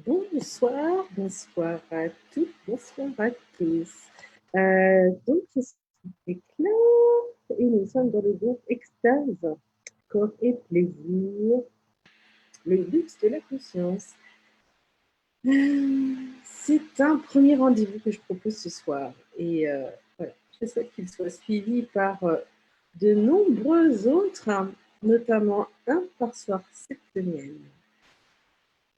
Bonsoir, bonsoir à toutes, bonsoir à tous. Donc, je suis Claire et nous sommes dans le groupe Extase, corps et plaisir, le luxe de la conscience. C'est un premier rendez-vous que je propose ce soir et voilà, je souhaite qu'il soit suivi par de nombreux autres, notamment un par soir cette semaine.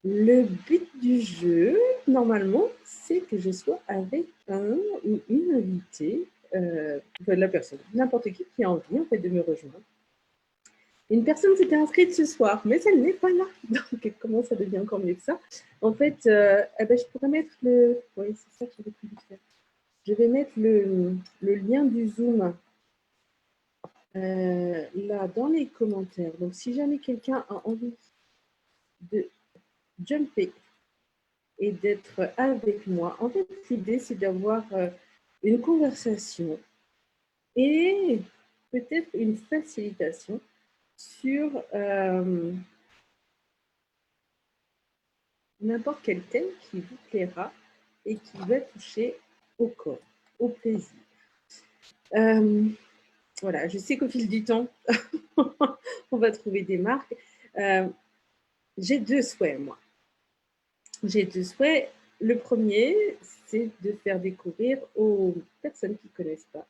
Le but du jeu, normalement, c'est que je sois avec un ou une invitée, la personne, n'importe qui a envie en fait de me rejoindre. Une personne s'était inscrite ce soir, mais elle n'est pas là. Donc, comment ça devient encore mieux que ça? En fait, je pourrais mettre le... Oui, c'est ça que j'avais prévu de faire. Je vais mettre le lien du Zoom là dans les commentaires. Donc, si jamais quelqu'un a envie de jumper et d'être avec moi. En fait, l'idée, c'est d'avoir une conversation et peut-être une facilitation sur n'importe quel thème qui vous plaira et qui va toucher au corps, au plaisir. Voilà, je sais qu'au fil du temps, on va trouver des marques. J'ai deux souhaits, moi. J'ai deux souhaits. Le premier, c'est de faire découvrir aux personnes qui ne connaissent pas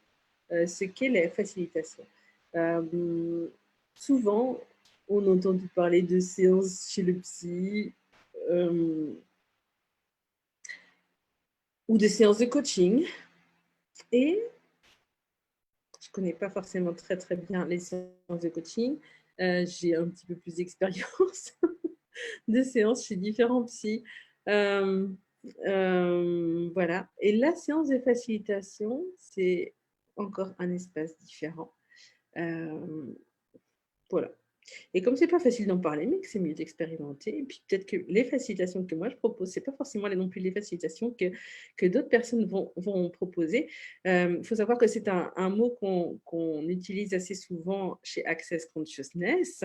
ce qu'est la facilitation. Souvent, on a entendu parler de séances chez le psy ou de séances de coaching. Et je ne connais pas forcément très, très bien les séances de coaching. J'ai un petit peu plus d'expérience de séances chez différents psys. Voilà. Et la séance de facilitation, c'est encore un espace différent. Voilà. Et comme c'est pas facile d'en parler, mais que c'est mieux d'expérimenter, et puis peut-être que les facilitations que moi je propose, c'est pas forcément non plus les facilitations que d'autres personnes vont proposer. Il faut savoir que c'est un mot qu'on utilise assez souvent chez Access Consciousness.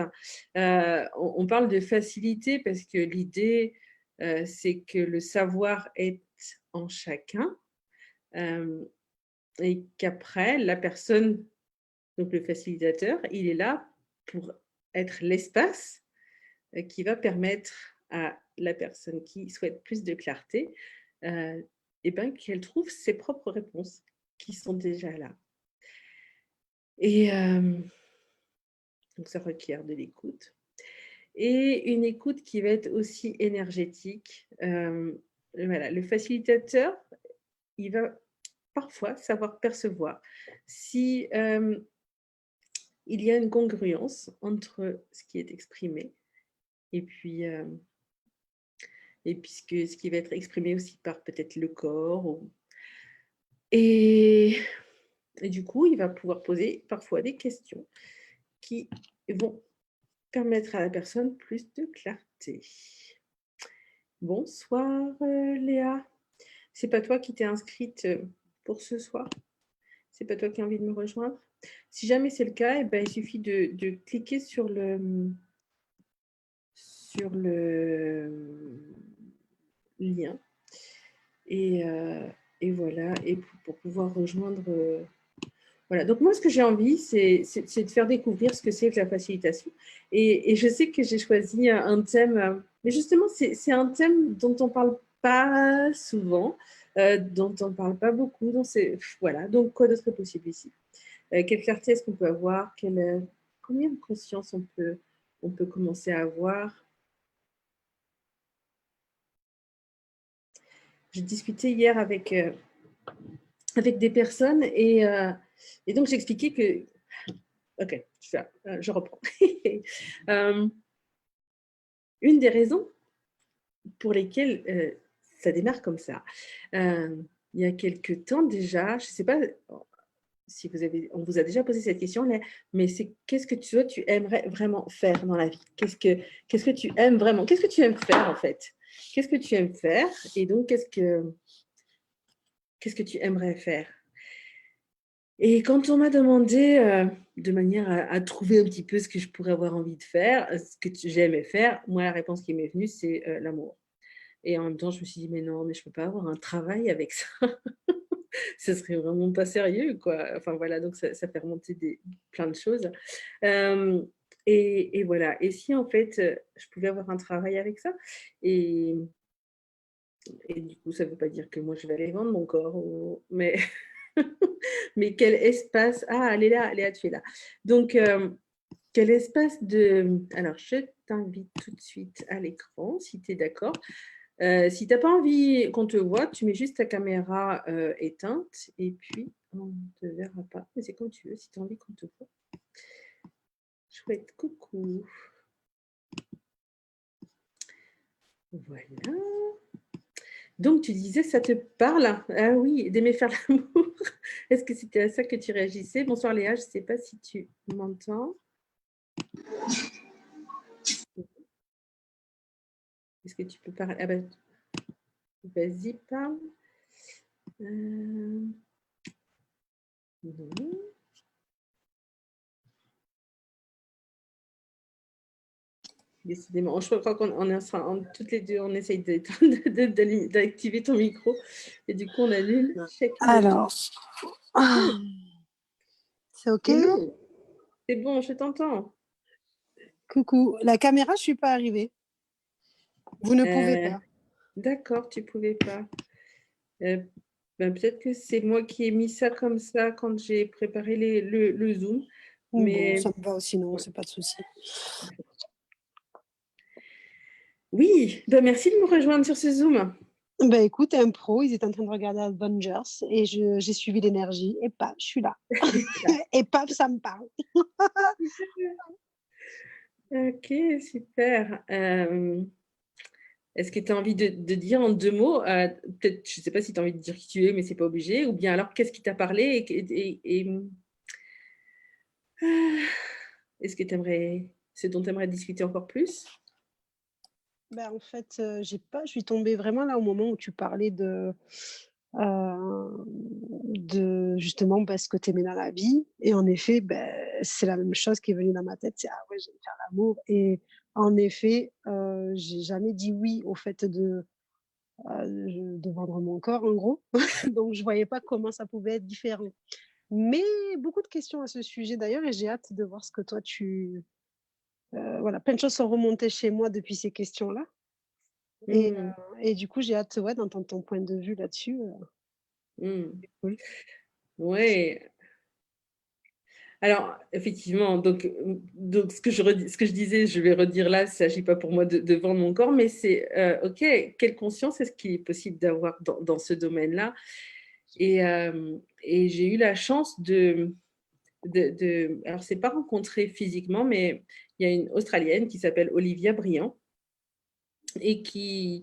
On parle de facilité parce que l'idée, c'est que le savoir est en chacun et qu'après, la personne, donc le facilitateur, il est là pour être l'espace qui va permettre à la personne qui souhaite plus de clarté qu'elle trouve ses propres réponses qui sont déjà là. Et donc, ça requiert de l'écoute. Et une écoute qui va être aussi énergétique. Voilà, le facilitateur, il va parfois savoir percevoir si il y a une congruence entre ce qui est exprimé et puis ce qui va être exprimé aussi par peut-être le corps. Et du coup, il va pouvoir poser parfois des questions qui vont permettre à la personne plus de clarté. Bonsoir Léa. C'est pas toi qui t'es inscrite pour ce soir? C'est pas toi qui as envie de me rejoindre? Si jamais c'est le cas, il suffit de cliquer sur le lien et voilà, et pour pouvoir rejoindre. Voilà, donc moi, ce que j'ai envie, c'est de faire découvrir ce que c'est que la facilitation. Et je sais que j'ai choisi un thème, mais justement, c'est un thème dont on ne parle pas souvent, dont on ne parle pas beaucoup. Voilà, donc quoi d'autre est possible ici? Quelle clarté est-ce qu'on peut avoir? Combien de conscience on peut commencer à avoir? J'ai discuté hier avec des personnes et donc j'expliquais que... Ok, je reprends. Une des raisons pour lesquelles ça démarre comme ça, il y a quelques temps déjà, je ne sais pas si on vous a déjà posé cette question, mais c'est qu'est-ce que tu aimerais vraiment faire dans la vie? Qu'est-ce que tu aimes vraiment? Qu'est-ce que tu aimes faire en fait? Qu'est-ce que tu aimes faire? Et donc, qu'est-ce que tu aimerais faire? Et quand on m'a demandé de manière à trouver un petit peu ce que je pourrais avoir envie de faire, ce que j'aimais faire, moi, la réponse qui m'est venue, c'est l'amour. Et en même temps, je me suis dit: «Mais non, mais je peux pas avoir un travail avec ça». Ce serait vraiment pas sérieux, quoi. Enfin voilà, donc ça fait remonter plein de choses. Hem et voilà. Et si en fait, je pouvais avoir un travail avec ça? Et du coup, ça veut pas dire que moi je vais aller vendre mon corps mais mais quel espace, ah, elle est là, Léa, tu es là. Donc quel espace alors je t'invite tout de suite à l'écran si tu es d'accord. Si tu as pas envie qu'on te voit, tu mets juste ta caméra, éteinte et puis on ne te verra pas. Mais c'est comme tu veux, si tu as envie qu'on te voit. Chouette, coucou. Voilà. Donc tu disais, ça te parle? Ah oui, d'aimer faire l'amour. Est-ce que c'était à ça que tu réagissais? Bonsoir Léa, je ne sais pas si tu m'entends. Est-ce que tu peux parler? Ah ben, vas-y, parle. Non. Décidément, je crois qu'on est toutes les deux, on essaye d'activer ton micro et du coup, on annule chacune notre Alors, c'est OK? Hello, c'est bon, je t'entends. Coucou. La caméra, je suis pas arrivée. Vous ne pouvez pas. D'accord, tu pouvais pas. Ben, peut-être que c'est moi qui ai mis ça comme ça quand j'ai préparé le Zoom. Bon, Mais ça me va aussi, non, c'est pas de souci. oui, ben merci de me rejoindre sur ce Zoom. Ben écoute, un pro, ils étaient en train de regarder Avengers et j'ai suivi l'énergie et paf, je suis là. Et paf, ça me parle. Ok, super. Est-ce que tu as envie de dire en 2 mots, peut-être, je ne sais pas si tu as envie de dire qui tu es, mais ce n'est pas obligé, ou bien alors qu'est-ce qui t'a parlé est-ce que tu aimerais, ce dont tu aimerais discuter encore plus? Ben, en fait, je suis tombée vraiment là au moment où tu parlais de justement, ce que tu aimais dans la vie et en effet, c'est la même chose qui est venue dans ma tête, c'est: «Ah ouais, j'aime faire l'amour» et en effet, j'ai jamais dit oui au fait de vendre mon corps en gros, donc je voyais pas comment ça pouvait être différent. Mais beaucoup de questions à ce sujet d'ailleurs et j'ai hâte de voir ce que toi voilà, plein de choses sont remontées chez moi depuis ces questions-là et Mmh, et du coup, j'ai hâte, ouais, d'entendre ton point de vue là-dessus, mmh. c'est cool. Ouais. Alors, effectivement, donc ce que je disais, je vais redire là, il ne s'agit pas pour moi de vendre mon corps, mais c'est, OK, quelle conscience est-ce qu'il est possible d'avoir dans ce domaine-là? Et j'ai eu la chance alors c'est pas rencontré physiquement, mais il y a une Australienne qui s'appelle Olivia Briand et qui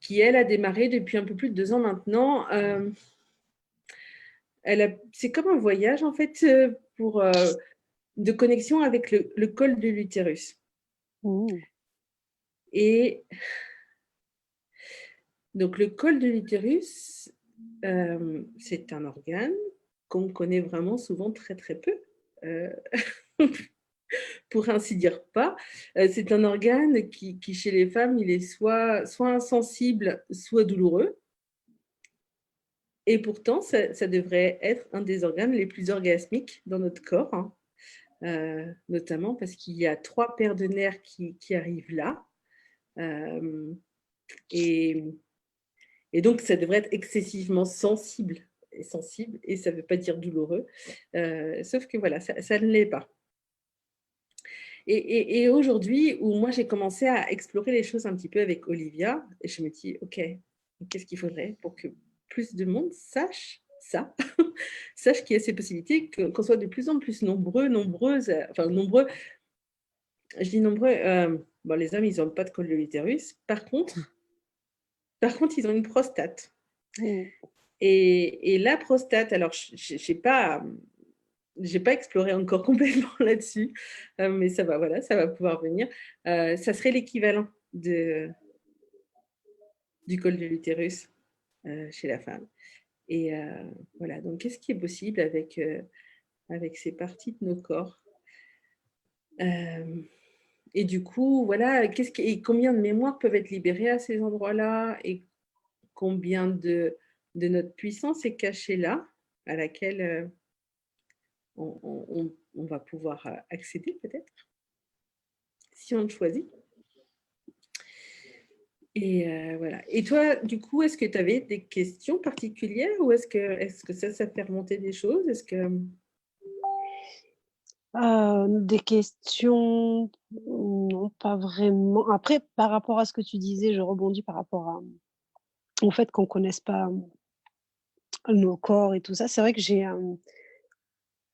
elle, a démarré depuis un peu plus de 2 ans maintenant. C'est comme un voyage en fait, de connexion avec le col de l'utérus. Mmh. Et donc le col de l'utérus, c'est un organe qu'on connaît vraiment souvent très, très peu, heu, pour ainsi dire pas. C'est un organe qui chez les femmes, il est soit insensible, soit douloureux et pourtant ça devrait être un des organes les plus orgasmiques dans notre corps, hein, notamment parce qu'il y a 3 paires de nerfs qui arrivent là, hem et donc ça devrait être excessivement sensible et ça ne veut pas dire douloureux, sauf que voilà, ça ne l'est pas. Et aujourd'hui, où moi j'ai commencé à explorer les choses un petit peu avec Olivia, et je me dis: «OK, qu'est-ce qu'il faudrait pour que plus de monde sache ça?» sache qu'il y a ces possibilités, qu'on soit de plus en plus nombreuses, enfin nombreux, je dis nombreux, bon les hommes ils n'ont pas de col de l'utérus. Par contre, ils ont une prostate. Mmh. Et la prostate, alors j'ai pas exploré encore complètement là-dessus, mais ça va, voilà, ça va pouvoir venir. Ça serait l'équivalent du col de l'utérus, chez la femme et voilà, donc qu'est-ce qui est possible avec ces parties de nos corps? Hem, et du coup, voilà, et combien de mémoires peuvent être libérées à ces endroits-là et combien de notre puissance est cachée là, à laquelle on va pouvoir accéder peut-être, si on le choisit. Et voilà. Et toi, du coup, est-ce que tu avais des questions particulières ou est-ce que ça te fait remonter des choses? Est-ce que... Des questions, non, pas vraiment. Après, par rapport à ce que tu disais, je rebondis par rapport au fait qu'on connaisse pas nos corps et tout ça. C'est vrai que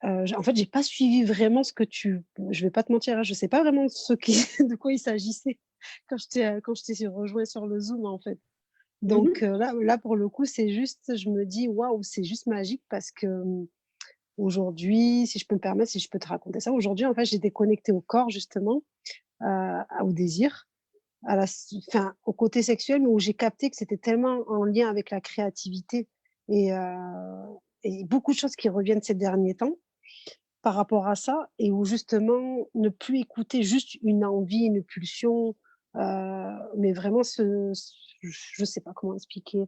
en fait, j'ai pas suivi vraiment je vais pas te mentir, hein, je sais pas vraiment de quoi il s'agissait quand je t'ai rejoint sur le Zoom, en fait. Donc, Mhm, là, pour le coup, c'est juste, je me dis: «Waouh, c'est juste magique» parce que, aujourd'hui, si je peux me permettre, si je peux te raconter ça, aujourd'hui, en fait, j'étais connectée au corps justement, au désir, enfin, au côté sexuel, mais où j'ai capté que c'était tellement en lien avec la créativité et beaucoup de choses qui reviennent ces derniers temps par rapport à ça et où justement ne plus écouter juste une envie, une pulsion, mais vraiment je sais pas comment expliquer.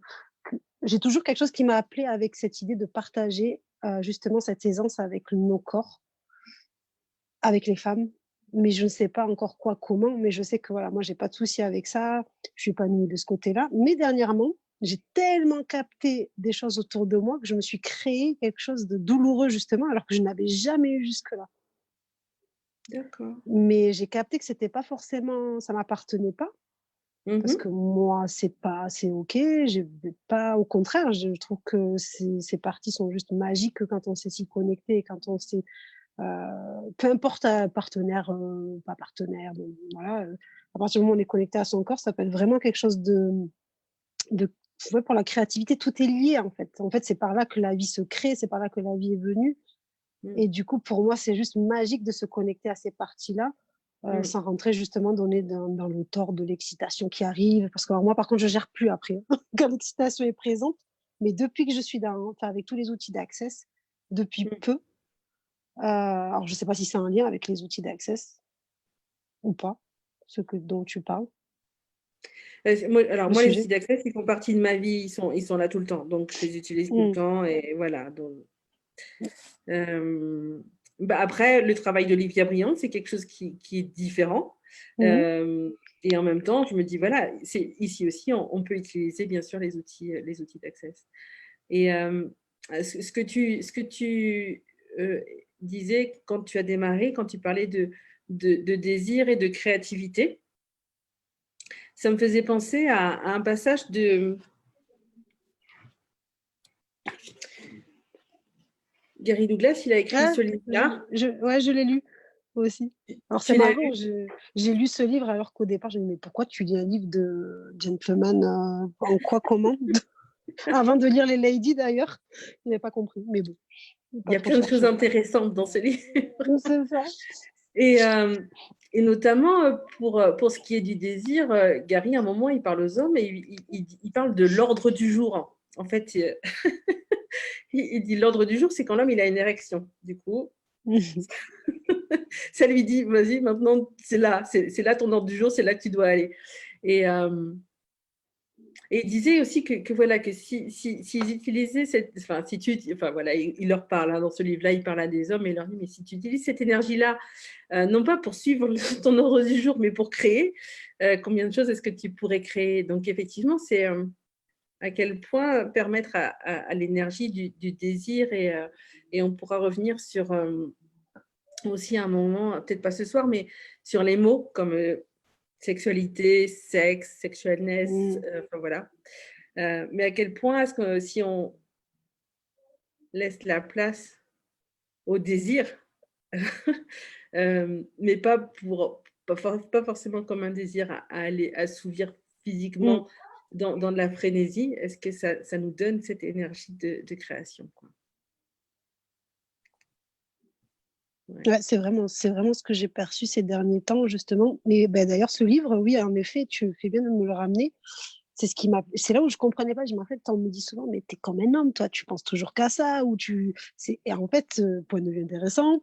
J'ai toujours quelque chose qui m'a appelée avec cette idée de partager, justement cette aisance avec nos corps, avec les femmes, mais je ne sais pas encore quoi, comment, mais je sais que voilà, moi j'ai pas de souci avec ça, je suis épanouie de ce côté-là. Mais dernièrement, j'ai tellement capté des choses autour de moi que je me suis créé quelque chose de douloureux justement, alors que je n'avais jamais eu jusque-là. d'accord. Mais j'ai capté que c'était pas forcément, ça m'appartenait pas, parce que Mhm, moi c'est OK, j'ai pas, au contraire, je trouve que ces parties sont juste magiques quand on sait s'y connecter et quand on sait, peu importe, partenaire, pas partenaire, donc voilà, à partir du moment où on est connecté à son corps, ça peut être vraiment quelque chose de ouais, pour la créativité, tout est lié en fait. En fait, c'est par là que la vie se crée, c'est par là que la vie est venue mm, et du coup, pour moi, c'est juste magique de se connecter à ces parties-là, mm. sans rentrer justement donner dans le tort de l'excitation qui arrive. Parce que alors moi, par contre, je gère plus après quand l'excitation est présente. Mais depuis que je suis enfin, avec tous les outils d'Access, depuis Mm. peu, alors je sais pas si c'est un lien avec les outils d'Access ou pas, dont tu parles, Alors le moi, les outils sujet. d'accès, ils font partie de ma vie, ils sont là tout le temps, donc je les utilise tout le Mmh. temps et voilà. Donc, bah, après, le travail d'Olivia Briand, c'est quelque chose qui est différent. Mmh. Euh, et en même temps, je me dis, voilà, ici aussi, on peut utiliser bien sûr les outils d'Access. Et ce que tu disais quand tu as démarré, quand tu parlais de désir et de créativité, ça me faisait penser à un passage de Gary Douglas. Il a écrit Ah, ce livre-là. ouais, je l'ai lu aussi. Alors c'est Tu l'as marrant, lu? j'ai lu ce livre alors qu'au départ, j'ai dit: «Mais pourquoi tu lis un livre de gentleman, en quoi, comment?» Avant de lire les ladies d'ailleurs, je n'avais pas compris, mais bon, Il y pas a trop plein de choses chercher. intéressantes dans ce livre. C'est ça. Et, et notamment, pour ce qui est du désir, Gary, à un moment, il parle aux hommes et il parle de l'ordre du jour. En fait, il dit l'ordre du jour, c'est quand l'homme il a une érection. Du coup, ça lui dit, vas-y, maintenant, c'est là ton ordre du jour, c'est là que tu dois aller. Et, et il disait aussi que voilà, que s'ils utilisaient enfin, enfin voilà, il leur parle, hein, dans ce livre-là, il parle à des hommes et il leur dit, mais si tu utilises cette énergie-là, non pas pour suivre ton ordre du jour, mais pour créer, combien de choses est-ce que tu pourrais créer? Donc effectivement, c'est à quel point permettre à l'énergie du désir et on pourra revenir sur aussi un moment, peut-être pas ce soir, mais sur les mots comme sexualité, sexe, sexualness, Mmh. enfin voilà. Mais à quel point est-ce que si on laisse la place au désir, mais pas forcément comme un désir à aller assouvir Mmh. physiquement dans de la frénésie, est-ce que ça nous donne cette énergie de création, quoi. Ouais. Ouais, c'est vraiment ce que j'ai perçu ces derniers temps justement. Mais bah, d'ailleurs ce livre, oui, en effet, tu fais bien de me le ramener. c'est là où je comprenais pas. Je dis: «Mais en fait, on me dit souvent: "Mais tu es comme un homme, toi, tu penses toujours qu'à ça" ou tu c'est» et en fait, point de vue intéressant,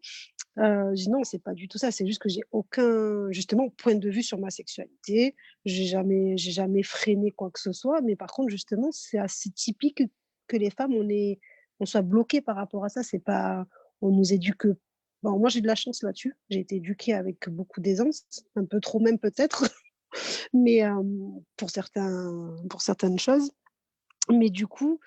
je dis: «Non, c'est pas du tout ça, c'est juste que j'ai aucun, justement, point de vue sur ma sexualité. J'ai jamais freiné quoi que ce soit, mais par contre, justement, c'est assez typique que les femmes, on soit bloquées par rapport à ça. C'est pas on nous éduque, bon, moi, j'ai de la chance là-dessus. J'ai été éduquée avec beaucoup d'aisance, un peu trop même peut-être, mais pour certaines choses. Mais du coup,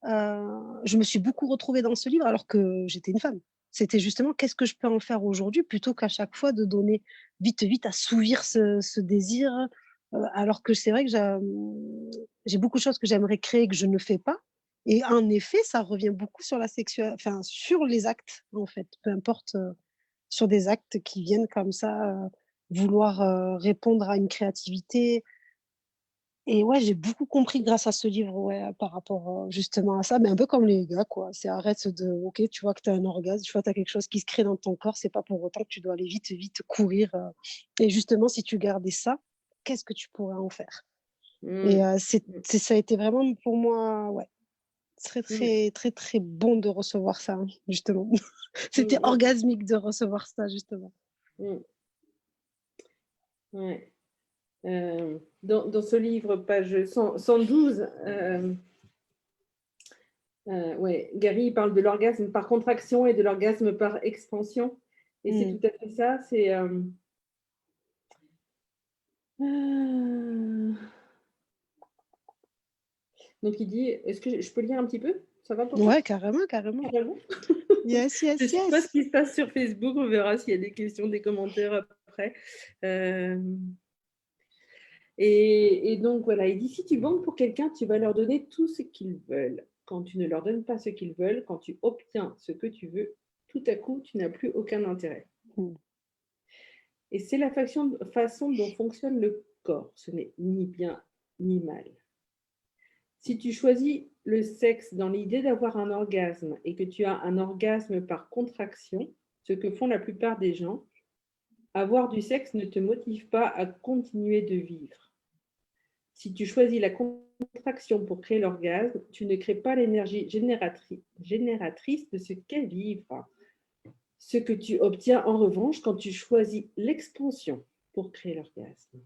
je me suis beaucoup retrouvée dans ce livre alors que j'étais une femme. C'était justement qu'est-ce que je peux en faire aujourd'hui plutôt qu'à chaque fois de donner vite, vite, assouvir ce désir, alors que c'est vrai que j'ai beaucoup de choses que j'aimerais créer que je ne fais pas et en effet, ça revient beaucoup sur enfin sur les actes, en fait, peu importe, sur des actes qui viennent comme ça, vouloir, répondre à une créativité, et ouais, j'ai beaucoup compris grâce à ce livre, ouais, par rapport, justement à ça, mais un peu comme les gars, quoi. C'est arrête de OK, tu vois que tu as un orgasme, tu vois, tu as quelque chose qui se crée dans ton corps, c'est pas pour autant que tu dois aller vite, vite courir, et justement, si tu gardais ça, qu'est-ce que tu pourrais en faire? Et Mmh. Mmh. ça a été vraiment pour moi, ouais, très, Mmh. très, très, très bon de recevoir ça, hein, justement. C'était Mmh. orgasmique de recevoir ça, justement. Mmh. Ouais. Dans ce livre, page 112, ouais, Gary il parle de l'orgasme par contraction et de l'orgasme par expansion. Et c'est Mmh. tout à fait ça. C'est euh, donc il dit, est-ce que je peux lire un petit peu? Ça va pour toi? Ouais, carrément, carrément. Carrément. Yes, Je ne yes, sais pas ce yes. qui se passe sur Facebook, on verra s'il y a des questions, des commentaires après. Euh, et donc voilà, il dit si tu bandes pour quelqu'un, tu vas leur donner tout ce qu'ils veulent. Quand tu ne leur donnes pas ce qu'ils veulent, quand tu obtiens ce que tu veux, tout à coup, tu n'as plus aucun intérêt. Mmh. Et c'est la façon dont fonctionne le corps. Ce n'est ni bien ni mal. Si tu choisis le sexe dans l'idée d'avoir un orgasme et que tu as un orgasme par contraction, ce que font la plupart des gens, avoir du sexe ne te motive pas à continuer de vivre. Si tu choisis la contraction pour créer l'orgasme, tu ne crées pas l'énergie génératrice de ce qu'est vivre. Ce que tu obtiens en revanche quand tu choisis l'expansion pour créer l'orgasme.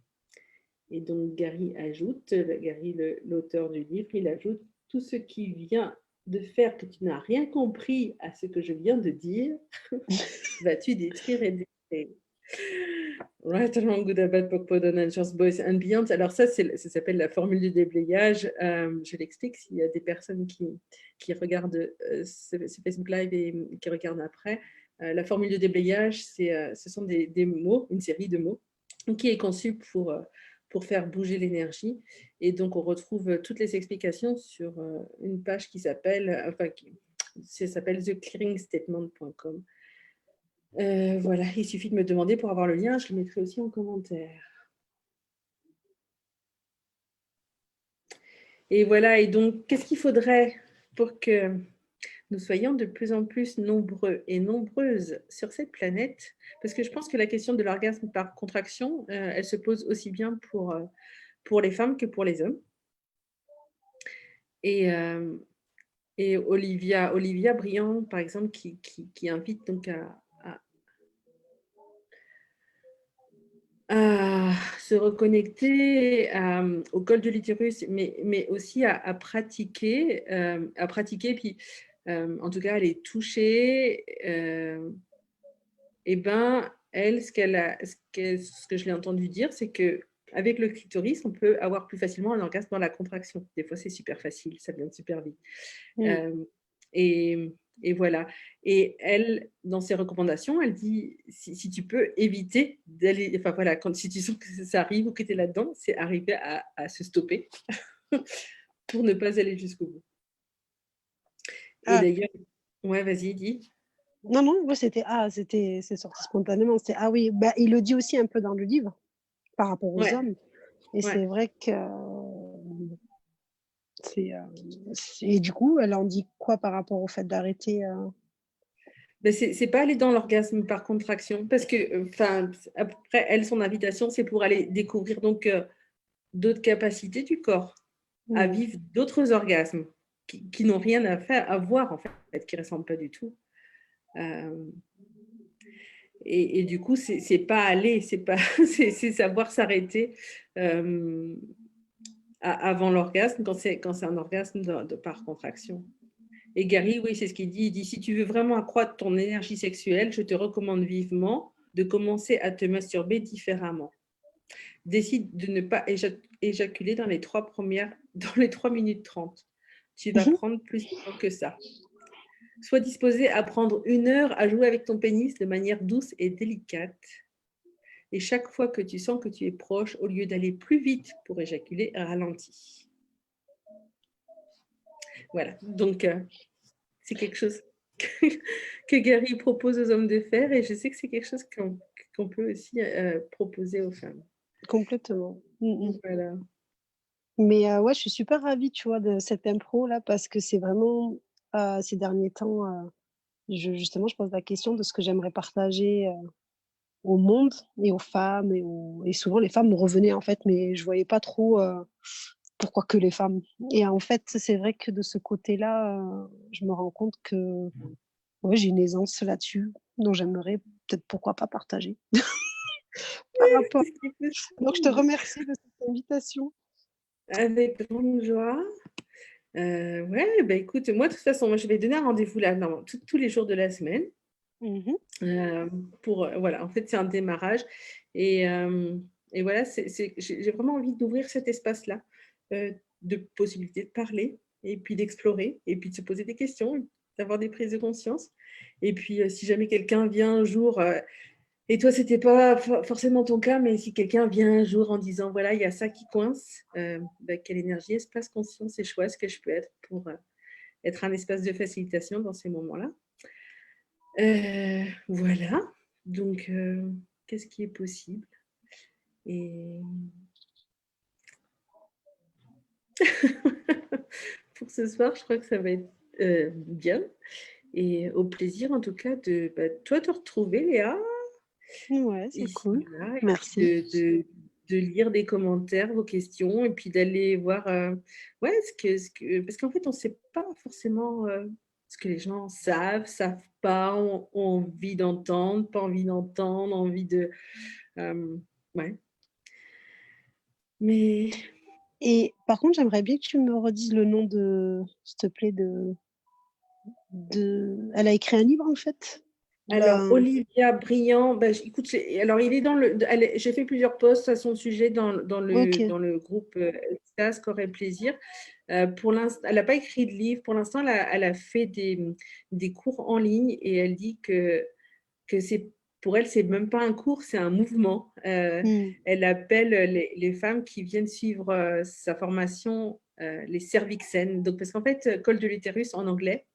Et donc Gary ajoute, Gary l'auteur du livre, il ajoute tout ce qui vient de faire que tu n'as rien compris à ce que je viens de dire, vas-tu détruire et détruire. Right along good about Pokpodon and Just Boys and Beyond. Alors ça s'appelle la formule du déblayage. Je l'explique s'il y a des personnes qui regardent ce Facebook Live et qui regardent après. La formule de déblayage, ce sont des mots, une série de mots, qui est conçue pour faire bouger l'énergie. Et donc, on retrouve toutes les explications sur une page qui s'appelle, ça s'appelle theclearingstatement.com. Voilà, il suffit de me demander pour avoir le lien, je le mettrai aussi en commentaire. Et voilà, et donc, qu'est-ce qu'il faudrait pour que nous soyons de plus en plus nombreux et nombreuses sur cette planète? Parce que je pense que la question de l'orgasme par contraction, elle se pose aussi bien pour les femmes que pour les hommes. Et, Olivia Briand, par exemple, qui invite donc à se reconnecter au col de l'utérus, mais aussi à pratiquer, puis en tout cas, elle est touchée. Et ben, elle, ce que je l'ai entendu dire, c'est que avec le clitoris, on peut avoir plus facilement un orgasme dans la contraction. Des fois, c'est super facile, ça vient super vite. Mmh. Et, et voilà. Et elle, dans ses recommandations, elle dit si tu peux éviter d'aller, enfin voilà, si tu sens que ça arrive ou que tu es là-dedans, c'est arriver à se stopper pour ne pas aller jusqu'au bout. Et Ah, d'ailleurs, ouais, vas-y, dis. non, non, ouais, c'est sorti spontanément. C'est ah oui, bah, il le dit aussi un peu dans le livre par rapport aux Ouais, hommes, et ouais. c'est vrai que et du coup, elle en dit quoi par rapport au fait d'arrêter, Ben, c'est pas aller dans l'orgasme par contraction, parce que, enfin, après, elle, son invitation, c'est pour aller découvrir donc d'autres capacités du corps. à Mmh. vivre d'autres orgasmes qui n'ont rien à voir, en fait, qui ne ressemblent pas du tout. Euh, et du coup, c'est pas aller, c'est pas, c'est savoir s'arrêter avant l'orgasme, quand c'est un orgasme par contraction. Et Gary, oui, c'est ce qu'il dit. Il dit, si tu veux vraiment accroître ton énergie sexuelle, je te recommande vivement de commencer à te masturber différemment. Décide de ne pas éjaculer dans les 3 minutes 30. Tu vas Mmh. prendre plus de temps que ça. Sois disposé à prendre 1 heure à jouer avec ton pénis de manière douce et délicate. Et chaque fois que tu sens que tu es proche, au lieu d'aller plus vite pour éjaculer, ralentis. Voilà, donc c'est quelque chose que Gary propose aux hommes de faire et je sais que c'est quelque chose qu'on peut aussi proposer aux femmes. Complètement. Mmh mh. Voilà. Mais ouais, je suis super ravie, tu vois, de cette impro là parce que c'est vraiment, ces derniers temps, justement, je pose la question de ce que j'aimerais partager, au monde et aux femmes et souvent les femmes me revenaient, en fait, mais je voyais pas trop, pourquoi que les femmes? Et en fait, c'est vrai que de ce côté-là, je me rends compte que, ouais, j'ai une aisance là-dessus, dont j'aimerais peut-être, pourquoi pas, partager par rapport C'est ce qui est donc je te possible. remercie de cette invitation. Avec grande joie. Ouais, bah écoute, moi de toute façon, moi, je vais donner un rendez-vous là, tous les jours de la semaine. Mmh mh. euh, voilà, en fait, c'est un démarrage. Et, euh, et voilà, j'ai vraiment envie d'ouvrir cet espace-là, euh, de possibilité de parler, et puis d'explorer, et puis de se poser des questions, d'avoir des prises de conscience. Et puis, si jamais quelqu'un vient un jour, et toi, c'était pas forcément ton cas, mais si quelqu'un vient un jour en disant, voilà, il y a ça qui coince, quelle énergie, espace, conscience et choix est-ce que je peux être pour être un espace de facilitation dans ces moments-là. Voilà, donc qu'est-ce qui est possible? Et pour ce soir, je crois que ça va être bien. Et au plaisir, en tout cas, de toi te retrouver, Léa, Ouais, c'est ici, cool. là, et puis Merci. de lire des commentaires, vos questions, et puis d'aller voir, ouais, parce qu'en fait, on ne sait pas forcément ce que les gens savent pas, ont envie d'entendre, pas envie d'entendre, envie de. euh, ouais. Mais Et par contre, j'aimerais bien que tu me redises le nom de s'il te plaît, elle a écrit un livre, en fait? alors, La Olivia Briand, écoute, alors il est j'ai fait plusieurs posts à son sujet OK. dans le groupe Extase, Corps et Plaisir. Pour l'instant, elle n'a pas écrit de livre. Pour l'instant, elle a fait des cours en ligne et elle dit que pour elle, c'est même pas un cours, c'est un mouvement. Mmh. Elle appelle les femmes qui viennent suivre sa formation les cervixènes. Donc, parce qu'en fait, col de l'utérus en anglais,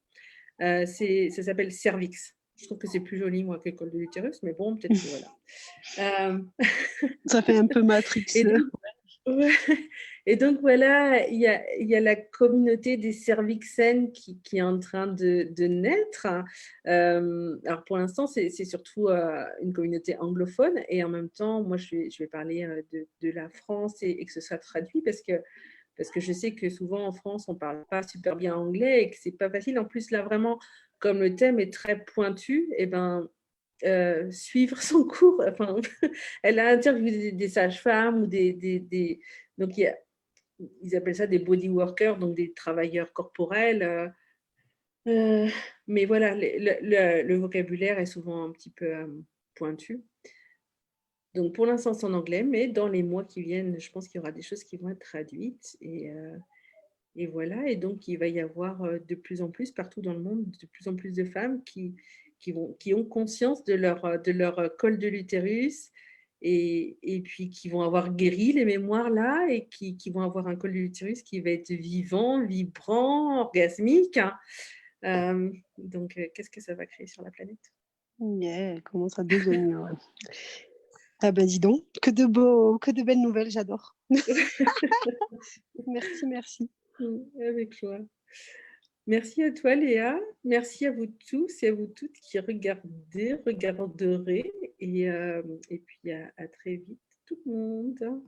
ça s'appelle cervix. Je trouve que c'est plus joli, moi, que col de l'utérus, mais bon, peut-être que voilà. Euh, Ça fait un peu Matrix, et donc, ouais. Et donc voilà, il y a la communauté des cervixènes qui est en train de naître. Alors pour l'instant, c'est surtout une communauté anglophone, et en même temps, moi, je vais parler de la France et que ce soit traduit parce que je sais que souvent en France, on ne parle pas super bien anglais et que c'est pas facile. En plus, là, vraiment, comme le thème est très pointu, et ben, suivre son cours. Enfin, elle a interviewé des sages-femmes ou donc ils appellent ça des body workers, donc des travailleurs corporels. Euh, mais voilà, le vocabulaire est souvent un petit peu pointu. Donc pour l'instant, c'est en anglais, mais dans les mois qui viennent, je pense qu'il y aura des choses qui vont être traduites. Et voilà, et donc il va y avoir de plus en plus, partout dans le monde, de plus en plus de femmes qui ont conscience de leur col de l'utérus, et puis qui vont avoir guéri les mémoires là, et qui vont avoir un col de l'utérus qui va être vivant, vibrant, orgasmique, hein. Donc, qu'est-ce que ça va créer sur la planète? yeah, elle commence à devenir, ouais. Ah bah, dis donc, que de belles nouvelles, j'adore. Merci, merci. Avec joie. Merci à toi, Léa. Merci à vous tous et à vous toutes qui regarderez. Et puis à très vite, tout le monde.